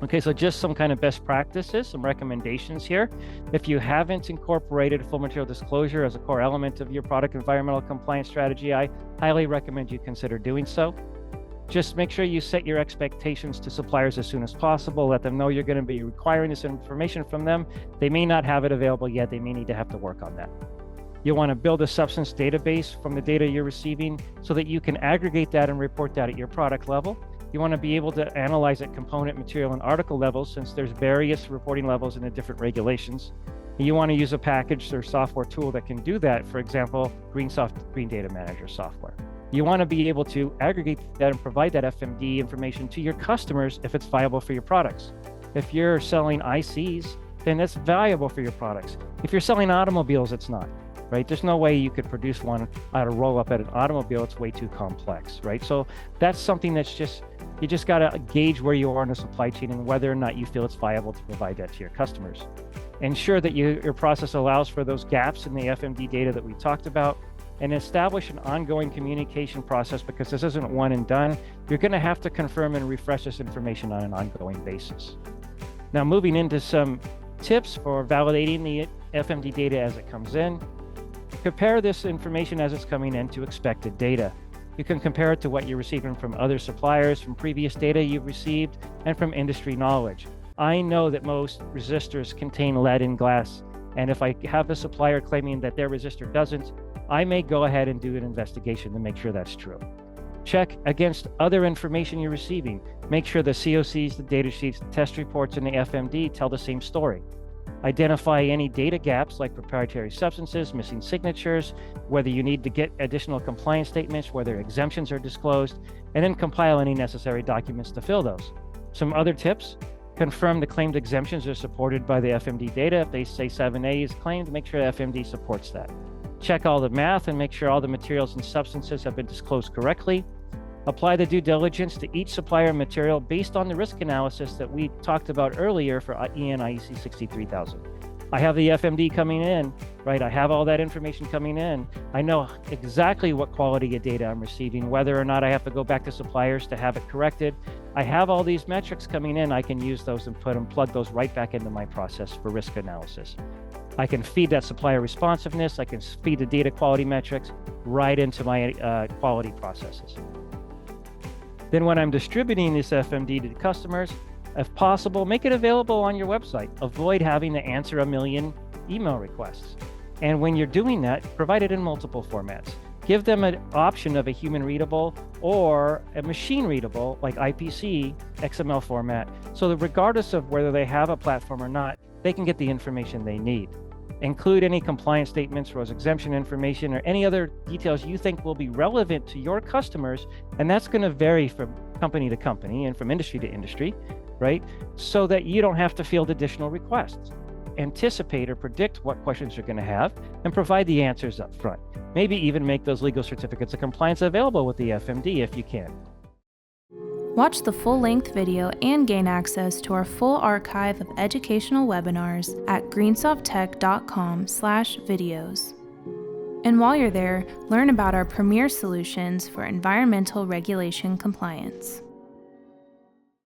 Okay, so just some kind of best practices, some recommendations here. If you haven't incorporated full material disclosure as a core element of your product environmental compliance strategy, I highly recommend you consider doing so. Just make sure you set your expectations to suppliers as soon as possible. Let them know you're going to be requiring this information from them. They may not have it available yet. They may need to have to work on that. You want to build a substance database from the data you're receiving so that you can aggregate that and report that at your product level. You want to be able to analyze at component, material, and article levels, since there's various reporting levels in the different regulations. You want to use a package or software tool that can do that, for example, GreenSoft Green Data Manager software. You want to be able to aggregate that and provide that FMD information to your customers if it's viable for your products. If you're selling ICs, then it's valuable for your products. If you're selling automobiles, it's not, right? There's no way you could produce one out of roll up at an automobile. It's way too complex, right? So that's something that's you just got to gauge where you are in the supply chain and whether or not you feel it's viable to provide that to your customers. Ensure that your process allows for those gaps in the FMD data that we talked about, and establish an ongoing communication process, because this isn't one and done. You're going to have to confirm and refresh this information on an ongoing basis. Now, moving into some tips for validating the FMD data as it comes in. Compare this information as it's coming in to expected data. You can compare it to what you're receiving from other suppliers, from previous data you've received, and from industry knowledge. I know that most resistors contain lead in glass, and if I have a supplier claiming that their resistor doesn't, I may go ahead and do an investigation to make sure that's true. Check against other information you're receiving. Make sure the COCs, the data sheets, the test reports, and the FMD tell the same story. Identify any data gaps like proprietary substances, missing signatures, whether you need to get additional compliance statements, whether exemptions are disclosed, and then compile any necessary documents to fill those. Some other tips: confirm the claimed exemptions are supported by the FMD data. If they say 7A is claimed, make sure FMD supports that. Check all the math and make sure all the materials and substances have been disclosed correctly. Apply the due diligence to each supplier material based on the risk analysis that we talked about earlier for EN IEC 63000. I have the FMD coming in, right? I have all that information coming in. I know exactly what quality of data I'm receiving, whether or not I have to go back to suppliers to have it corrected. I have all these metrics coming in. I can use those and plug those right back into my process for risk analysis. I can feed that supplier responsiveness. I can feed the data quality metrics right into my quality processes. Then when I'm distributing this FMD to the customers, if possible, make it available on your website. Avoid having to answer 1 million email requests. And when you're doing that, provide it in multiple formats. Give them an option of a human readable or a machine readable, like IPC XML format, so that regardless of whether they have a platform or not, they can get the information they need. Include any compliance statements, RoHS exemption information, or any other details you think will be relevant to your customers, and that's going to vary from company to company and from industry to industry, right? So that you don't have to field additional requests. Anticipate or predict what questions you're going to have and provide the answers up front. Maybe even make those legal certificates of compliance available with the FMD if you can. Watch the full-length video and gain access to our full archive of educational webinars at greensoft.com/videos. And while you're there, learn about our premier solutions for environmental regulation compliance.